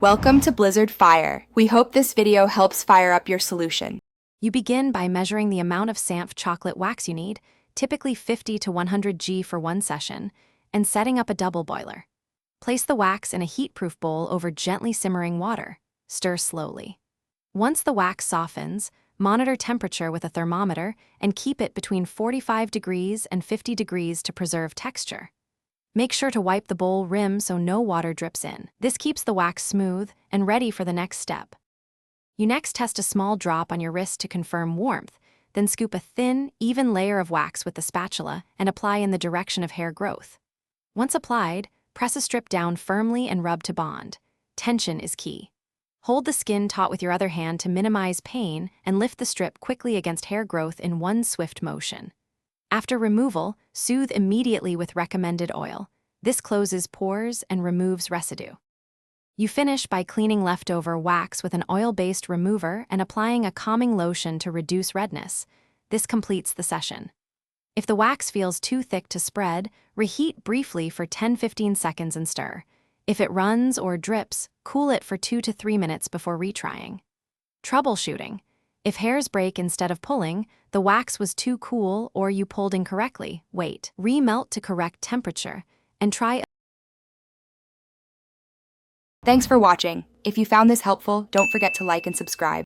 Welcome to Blizzard Fire. We hope this video helps fire up your solution. You begin by measuring the amount of Sanfe chocolate wax you need, typically 50 to 100 G for one session, and setting up a double boiler. Place the wax in a heat-proof bowl over gently simmering water. Stir slowly. Once the wax softens, monitor temperature with a thermometer and keep it between 45 degrees and 50 degrees to preserve texture. Make sure to wipe the bowl rim so no water drips in. This keeps the wax smooth and ready for the next step. You next test a small drop on your wrist to confirm warmth, then scoop a thin, even layer of wax with the spatula and apply in the direction of hair growth. Once applied, press a strip down firmly and rub to bond. Tension is key. Hold the skin taut with your other hand to minimize pain and lift the strip quickly against hair growth in one swift motion. After removal, soothe immediately with recommended oil. This closes pores and removes residue. You finish by cleaning leftover wax with an oil-based remover and applying a calming lotion to reduce redness. This completes the session. If the wax feels too thick to spread, reheat briefly for 10-15 seconds and stir. If it runs or drips, cool it for 2 to 3 minutes before retrying. Troubleshooting. If hairs break instead of pulling, the wax was too cool or you pulled incorrectly, wait. Remelt to correct temperature and try. Thanks for watching. If you found this helpful, don't forget to like and subscribe.